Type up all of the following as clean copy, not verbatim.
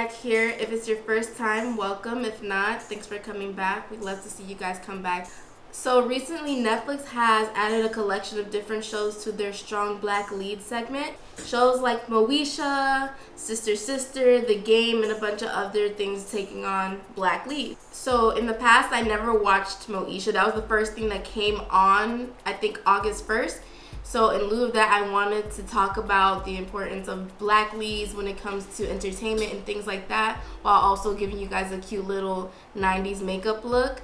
back here. If it's your first time, welcome. If not, thanks for coming back. We'd love to see you guys come back. So recently, Netflix has added a collection of different shows to their Strong Black Lead segment. Shows like Militia, Sister Sister, The Game, and a bunch of other things taking on black leads. So in the past, I never watched Militia. That was the first thing that came on, I think, August 1st. So in lieu of that, I wanted to talk about the importance of black leads when it comes to entertainment and things like that, while also giving you guys a cute little 90s makeup look.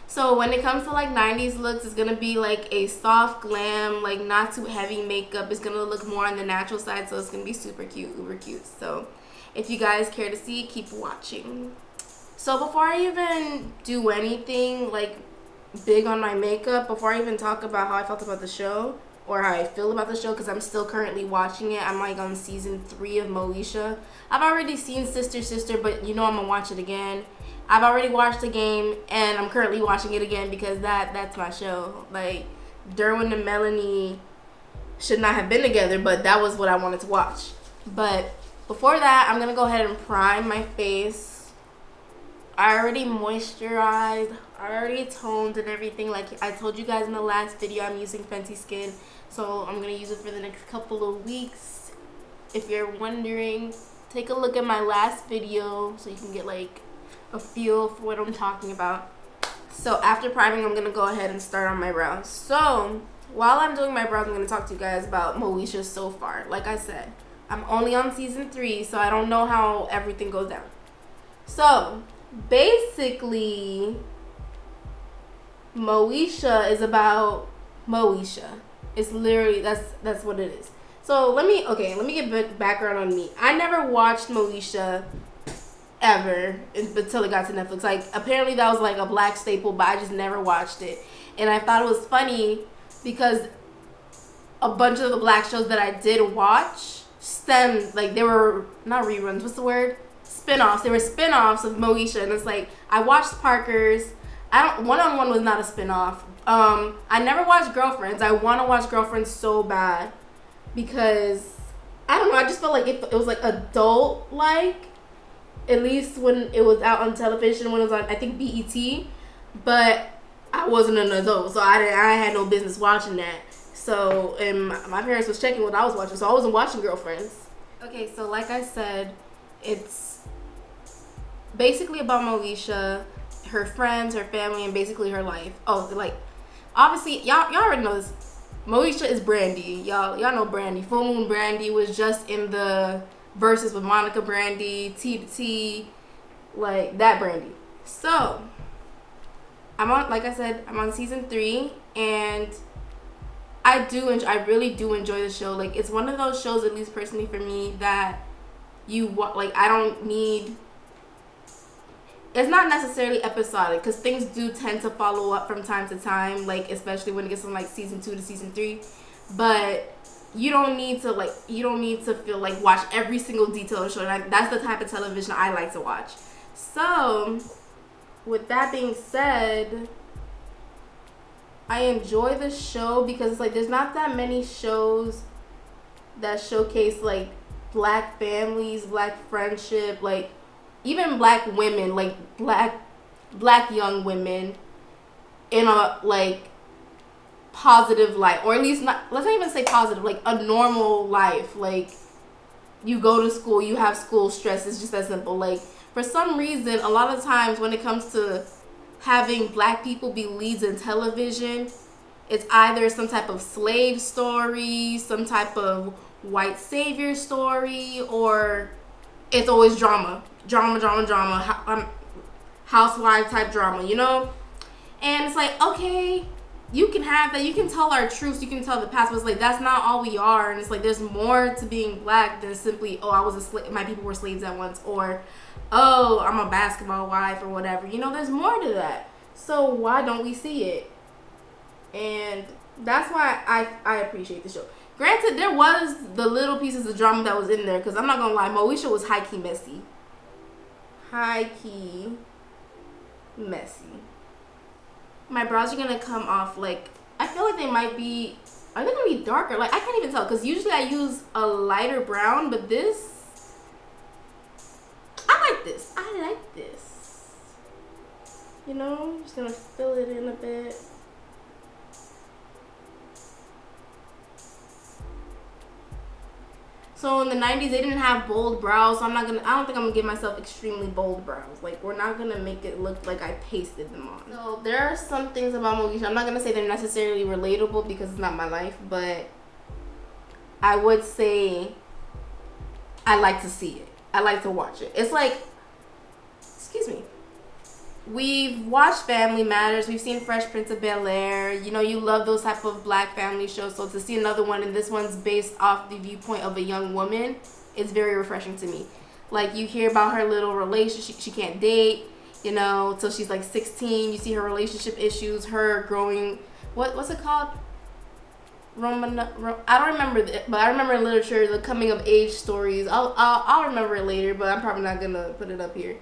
So when it comes to like 90s looks, it's gonna be like a soft glam, like not too heavy makeup. It's gonna look more on the natural side, so it's gonna be super cute, uber cute. So if you guys care to see it, keep watching. So before I even do anything like big on my makeup, before I even talk about how I felt about the show or how I feel about the show, because I'm still currently watching it. I'm like on season 3 of Militia. I've already seen Sister Sister, but you know I'm gonna watch it again. I've already watched The Game, and I'm currently watching it again because that's my show. Like, Derwin and Melanie should not have been together, but that was what I wanted to watch. But before that, I'm gonna go ahead and prime my face. I already moisturized, I already toned and everything. Like I told you guys in the last video, I'm using Fenty Skin, so I'm gonna use it for the next couple of weeks. If you're wondering, take a look at my last video so you can get like a feel for what I'm talking about. So after priming, I'm gonna go ahead and start on my brows. So while I'm doing my brows, I'm gonna talk to you guys about Militia so far. Like I said, I'm only on season 3, so I don't know how everything goes down. So basically, Militia is about Militia. It's literally that's what it is. So let me get background on me. I never watched Militia ever until it got to Netflix. Like, apparently that was like a black staple, but I just never watched it. And I thought it was funny because a bunch of the black shows that I did watch stemmed, like, they were not reruns, what's the word? Spinoffs. They were spinoffs of Militia. And it's like, I watched Parker's. One-on-One was not a spinoff. I never watched Girlfriends. I want to watch Girlfriends so bad because I don't know, I just felt like it was like adult like, at least when it was out on television, when it was on, I think, BET, but I wasn't an adult, so I had no business watching that. So, and my parents was checking what I was watching, so I wasn't watching Girlfriends. Okay, so like I said, it's basically about Militia, her friends, her family, and basically her life. Oh, like, obviously, y'all already know this. Militia is Brandy. Y'all know Brandy. Full Moon Brandy was just in the verses with Monica Brandy, T to T, like that Brandy. So I'm on season 3, and I really do enjoy the show. Like, it's one of those shows, at least personally for me, that I don't need. It's not necessarily episodic because things do tend to follow up from time to time, like especially when it gets from like season 2 to season 3, but you don't need to feel like watch every single detail of the show. And that's the type of television I like to watch. So with that being said, I enjoy the show because it's like there's not that many shows that showcase like black families, black friendship, like even black women, like black young women in a like positive life, or at least let's not even say positive, like a normal life. Like, you go to school, you have school stress. It's just that simple. Like, for some reason, a lot of times when it comes to having black people be leads in television, it's either some type of slave story, some type of white savior story, or it's always drama, housewife type drama, you know? And it's like, okay, you can have that, you can tell our truths, you can tell the past, but it's like, that's not all we are. And it's like, there's more to being black than simply, oh, I was a slave, my people were slaves at once, or, oh, I'm a basketball wife, or whatever. You know, there's more to that. So why don't we see it? And that's why I appreciate the show. Granted, there was the little pieces of drama that was in there, because I'm not gonna lie, Moesha was high-key messy. High-key messy. My brows are gonna come off, like, I feel like they might be, are they gonna be darker? Like, I can't even tell, because usually I use a lighter brown, but this, You know, just gonna fill it in a bit. So in the 90s, they didn't have bold brows, so I don't think I'm gonna give myself extremely bold brows. Like, we're not gonna make it look like I pasted them on. So there are some things about Militia. I'm not gonna say they're necessarily relatable because it's not my life, but I would say I like to see it. I like to watch it. It's like, excuse me. We've watched Family Matters. We've seen Fresh Prince of Bel-Air. You know, you love those type of black family shows. So to see another one, and this one's based off the viewpoint of a young woman, it's very refreshing to me. Like, you hear about her little relationship. She can't date, you know, till she's like 16. You see her relationship issues, her growing. What's it called? I don't remember but I remember in literature the coming of age stories. I'll remember it later, but I'm probably not gonna put it up here.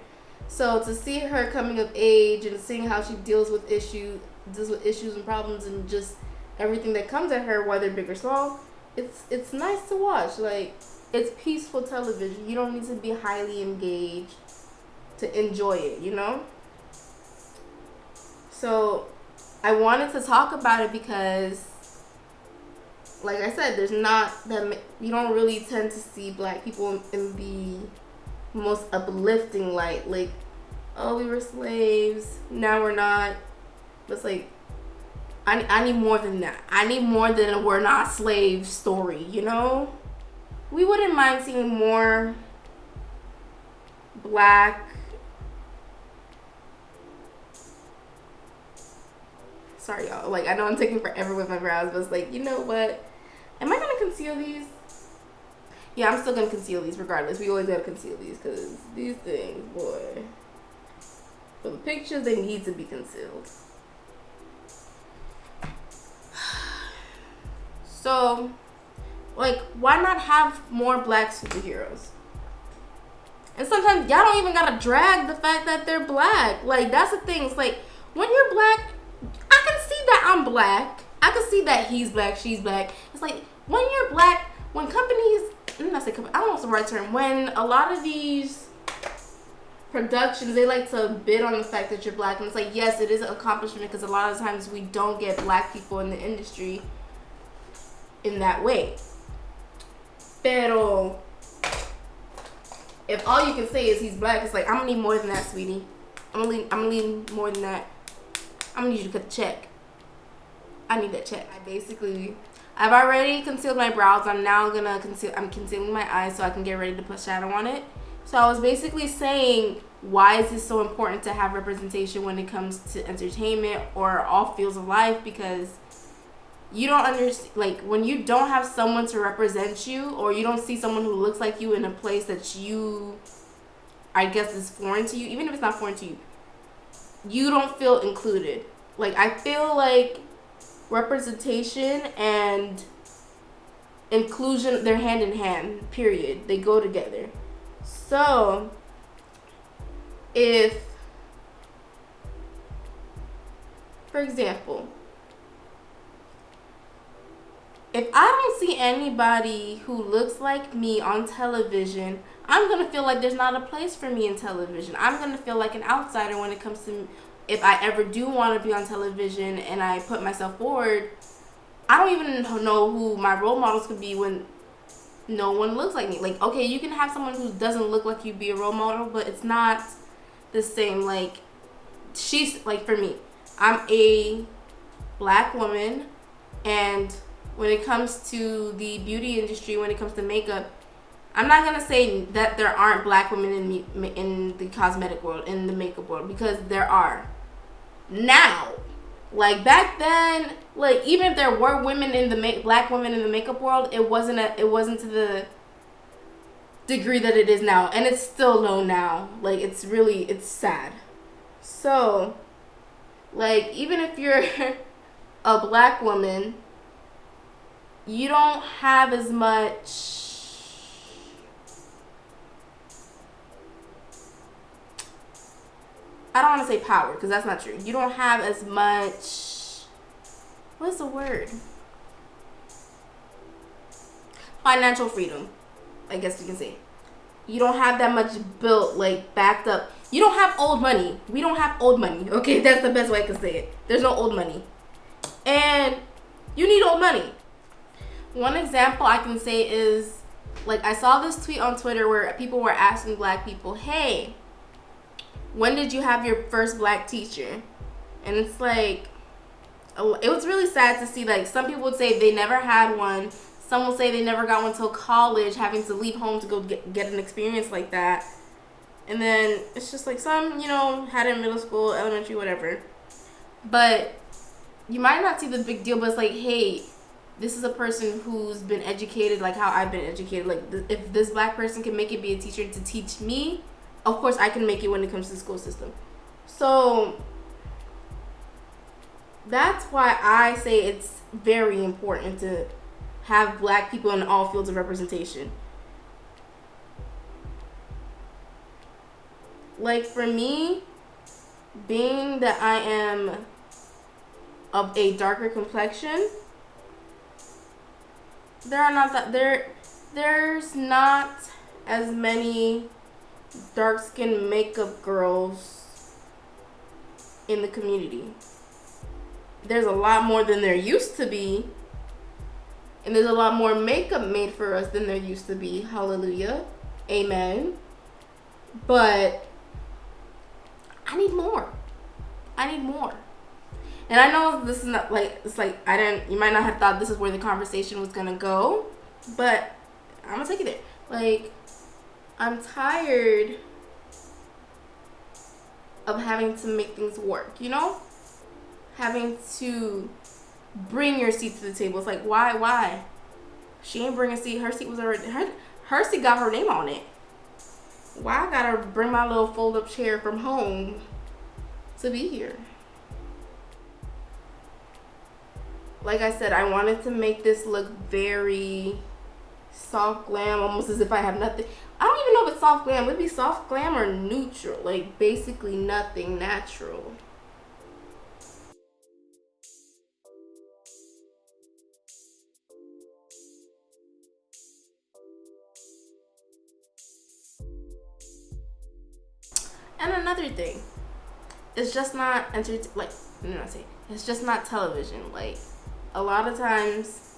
So to see her coming of age and seeing how she deals with issues and problems and just everything that comes at her, whether big or small, it's nice to watch. Like, it's peaceful television. You don't need to be highly engaged to enjoy it, you know? So I wanted to talk about it because, like I said, there's not that you don't really tend to see black people in the most uplifting light. Like, oh, we were slaves, now we're not. But it's like, I need more than that. I need more than a we're not slaves story, you know? We wouldn't mind seeing more black, sorry y'all, like, I know I'm taking forever with my brows, but it's like, you know what, am I gonna conceal these? Yeah, I'm still gonna conceal these regardless. We always gotta conceal these because these things, boy, for the pictures, they need to be concealed. So, like, why not have more black superheroes? And sometimes y'all don't even gotta drag the fact that they're black. Like, that's the thing. It's like, when you're black, I can see that I'm black. I can see that he's black, she's black. It's like, when you're black, when companies, I don't know what's the right term, when a lot of these productions, they like to bid on the fact that you're black. And it's like, yes, it is an accomplishment because a lot of times we don't get black people in the industry in that way. Pero if all you can say is he's black, it's like, I'm gonna need more than that, sweetie. I'm gonna need more than that. I'm gonna need you to cut the check. I need that check. I've already concealed my brows. I'm concealing my eyes so I can get ready to put shadow on it. So I was basically saying, why is this so important to have representation when it comes to entertainment or all fields of life? Because you don't understand, like, when you don't have someone to represent you, or you don't see someone who looks like you in a place that you, I guess, is foreign to you, even if it's not foreign to you, you don't feel included. Like, I feel like representation and inclusion, they're hand in hand, period. They go together. So, if, for example, if I don't see anybody who looks like me on television, I'm going to feel like there's not a place for me in television. I'm going to feel like an outsider when it comes to, if I ever do want to be on television and I put myself forward, I don't even know who my role models could be when no one looks like me. Like, okay, you can have someone who doesn't look like you be a role model, but it's not the same. Like, she's, like, for me, I'm a black woman, and when it comes to the beauty industry, when it comes to makeup, I'm not going to say that there aren't black women in the cosmetic world, in the makeup world, because there are. Now, like, back then, like, even if there were women in the black women in the makeup world, it wasn't to the degree that it is now, and it's still low now. Like, it's sad. So, like, even if you're a black woman, you don't have as much, I don't want to say power, because that's not true. You don't have as much, what's the word? Financial freedom, I guess you can say. You don't have that much built, like, backed up. You don't have old money. We don't have old money. Okay, that's the best way I can say it. There's no old money. And you need old money. One example I can say is, like, I saw this tweet on Twitter where people were asking black people, hey, when did you have your first black teacher? And it's like, it was really sad to see, like, some people would say they never had one. Some will say they never got one until college, having to leave home to go get an experience like that. And then it's just like some, you know, had it in middle school, elementary, whatever. But you might not see the big deal, but it's like, hey, this is a person who's been educated like how I've been educated. Like, if this black person can make it be a teacher to teach me, of course I can make it when it comes to the school system. So that's why I say it's very important to have black people in all fields of representation. Like, for me, being that I am of a darker complexion, there's not as many dark-skinned makeup girls in the community. There's a lot more than there used to be, and there's a lot more makeup made for us than there used to be. Hallelujah. Amen. But I need more. And I know this is not like, it's like, you might not have thought this is where the conversation was gonna go, but I'm gonna take you there. Like, I'm tired of having to make things work, you know? Having to bring your seat to the table. It's like, why? She ain't bring a seat. Her seat was already, her seat got her name on it. Why I gotta bring my little fold-up chair from home to be here? Like I said, I wanted to make this look very soft glam, almost as if I have nothing. I don't even know if it's soft glam. Would it be soft glam or neutral? Like, basically nothing natural. And another thing, it's just not it's just not television. Like, a lot of times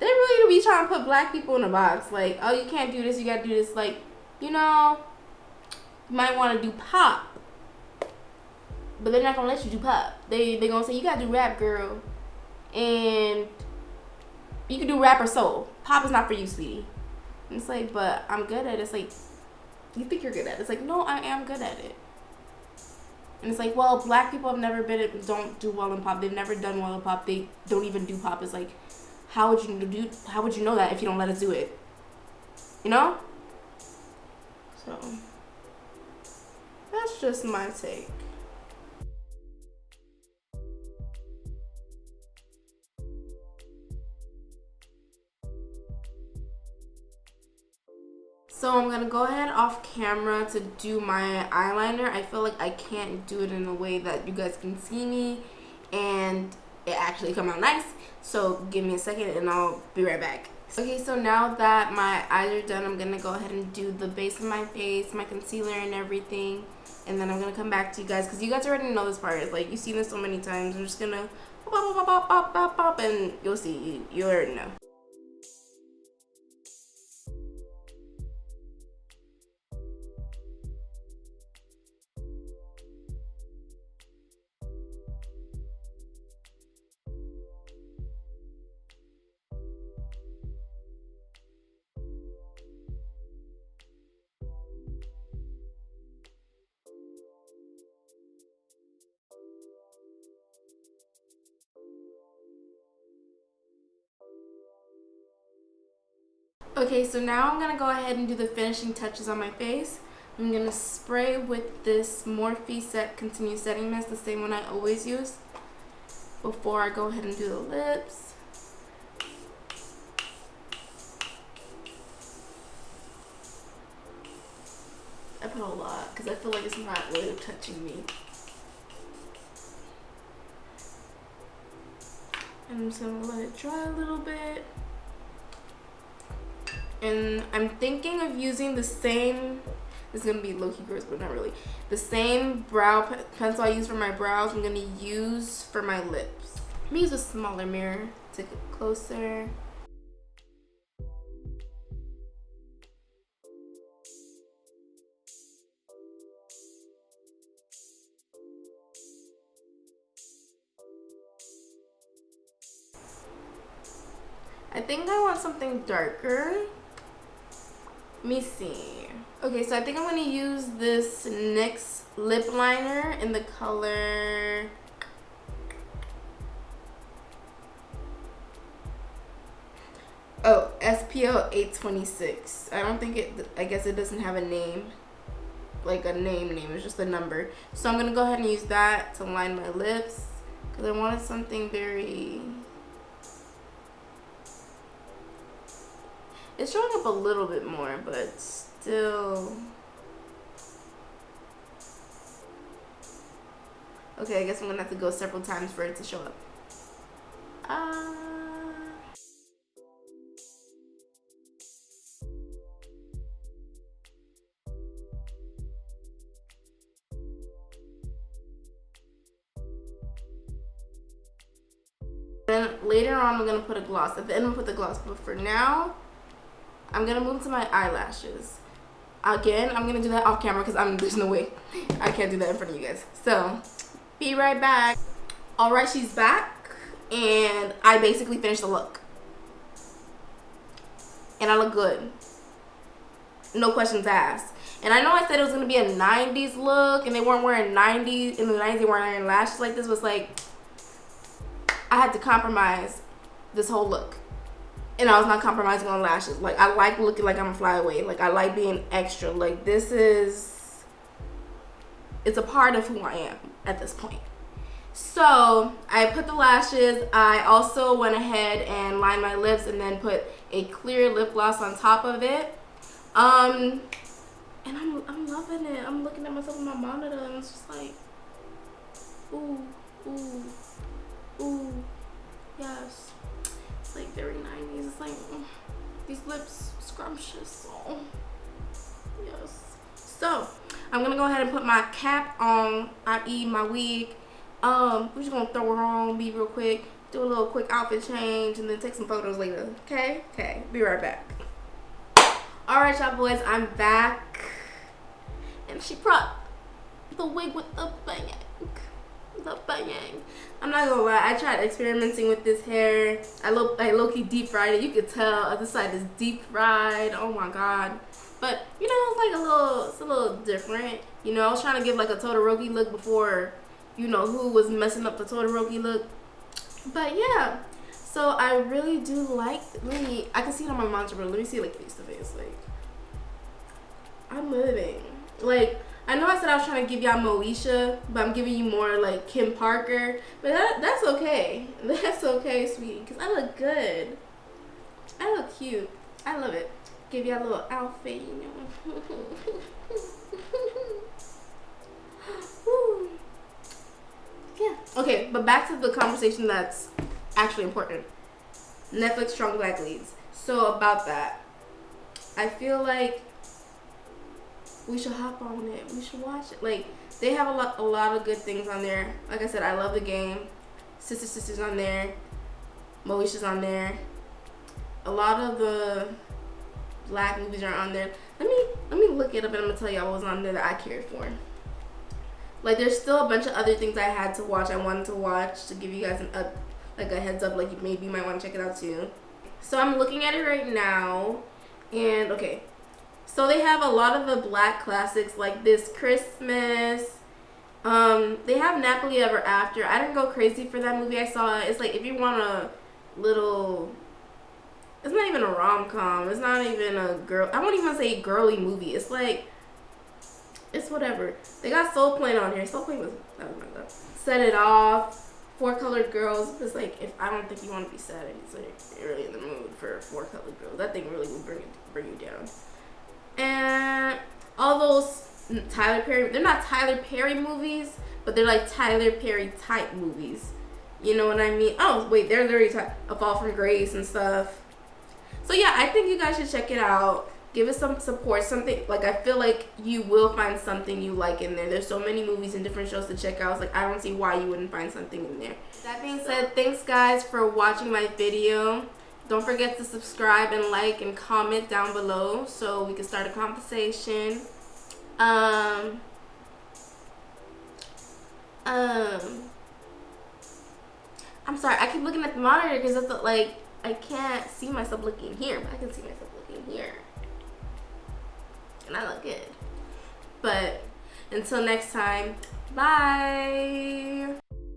they really do be trying to put black people in a box. Like, oh, you can't do this, you gotta do this. Like, you know, you might want to do pop, but they're not gonna let you do pop. They gonna say you gotta do rap, girl, and you can do rap or soul. Pop is not for you, sweetie. And it's like, but I'm good at it. It's like, you think you're good at it. It's like, no, I am good at it. And it's like, well, black people have never don't do well in pop. They've never done well in pop. They don't even do pop. It's like, how would you know that if you don't let us do it? You know? So that's just my take. So I'm gonna go ahead off camera to do my eyeliner. I feel like I can't do it in a way that you guys can see me and it actually come out nice. So give me a second and I'll be right back. Okay, so now that my eyes are done, I'm gonna go ahead and do the base of my face, my concealer and everything. And then I'm gonna come back to you guys because you guys already know this part. It's like, you've seen this so many times. I'm just gonna pop, pop, pop, pop, pop, pop, and you'll see. You already know. Okay, so now I'm going to go ahead and do the finishing touches on my face. I'm going to spray with this Morphe Set Continue Setting Mist, the same one I always use, before I go ahead and do the lips. I put a lot because I feel like it's not really touching me. And I'm just going to let it dry a little bit. And I'm thinking of using the same It's gonna be low-key gross, but not really. The same brow pencil I use for my brows, I'm gonna use for my lips. Let me use a smaller mirror to get closer. I think I want something darker. Let me see. Okay, so I think I'm gonna use this NYX lip liner in the color SPL 826. I don't think I guess it doesn't have a name, like a name, it's just a number. So I'm gonna go ahead and use that to line my lips because I wanted something very, it's showing up a little bit more, but still. Okay, I guess I'm gonna have to go several times for it to show up. Then later on, I'm gonna put a gloss. At the end, I'm gonna put the gloss, but for now, I'm gonna move to my eyelashes. Again, I'm gonna do that off camera because there's no way I can't do that in front of you guys. So, be right back. All right, she's back, and I basically finished the look, and I look good. No questions asked. And I know I said it was gonna be a 90s look, and they weren't wearing 90s. In the 90s, they weren't wearing lashes like this. Was like, I had to compromise this whole look. And I was not compromising on lashes. Like, I like looking like I'm a flyaway. Like, I like being extra. Like, it's a part of who I am at this point. So, I put the lashes. I also went ahead and lined my lips and then put a clear lip gloss on top of it. And I'm loving it. I'm looking at myself on my monitor and it's just like, ooh, ooh. Ooh, yes. It's like very 90s. It's like, these lips scrumptious. Oh, yes. So, I'm gonna go ahead and put my cap on, i.e. my wig. We're just gonna throw her on, be real quick, do a little quick outfit change, and then take some photos later. Okay? Okay, be right back. Alright, y'all boys, I'm back. And she brought the wig with the bang. I'm not gonna lie, I tried experimenting with this hair. I low-key deep fried it. You could tell other side is deep fried. Oh my god. But you know, it's like a little different. You know, I was trying to give like a Todoroki look before, you know, who was messing up the Todoroki look. But yeah, so I really do like, I can see it on my monitor, but let me see it like face to face. Like, I'm living. Like, I know I said I was trying to give y'all Militia, but I'm giving you more like Kim Parker. But that's okay. That's okay, sweetie, because I look good. I look cute. I love it. Give y'all a little outfit, you know. Yeah. Okay, but back to the conversation that's actually important. Netflix Strong Black Leads. So about that, I feel like we should hop on it. We should watch it. Like, they have a lot of good things on there. Like I said, I love the game. Sister's on there. Militia's on there. A lot of the black movies are on there. Let me look it up and I'm gonna tell y'all what was on there that I cared for. Like, there's still a bunch of other things I had to watch. I wanted to watch to give you guys a heads up. Like, maybe you might want to check it out too. So I'm looking at it right now, and okay. So they have a lot of the black classics like This Christmas. They have Nappily Ever After. I didn't go crazy for that movie. I saw it. It's like, if you want a little, it's not even a rom-com. It's not even a girl. I won't even say girly movie. It's like, it's whatever. They got Soul Plane on here. Soul Plane was, oh my god. Set It Off. Four Colored Girls. It's like, if I don't think you want to be sad, it's like you're really in the mood for Four Colored Girls. That thing really will bring you down. And all those Tyler Perry, they're not Tyler Perry movies, but they're like Tyler Perry type movies. You know what I mean? Oh, wait, they're literally A Fall from Grace and stuff. So yeah, I think you guys should check it out. Give it some support. Something like, I feel like you will find something you like in there. There's so many movies and different shows to check out. It's like, I don't see why you wouldn't find something in there. That being said, thanks guys for watching my video. Don't forget to subscribe and like and comment down below so we can start a conversation. I'm sorry, I keep looking at the monitor because that's like, I can't see myself looking here, but I can see myself looking here. And I look good. But until next time, bye.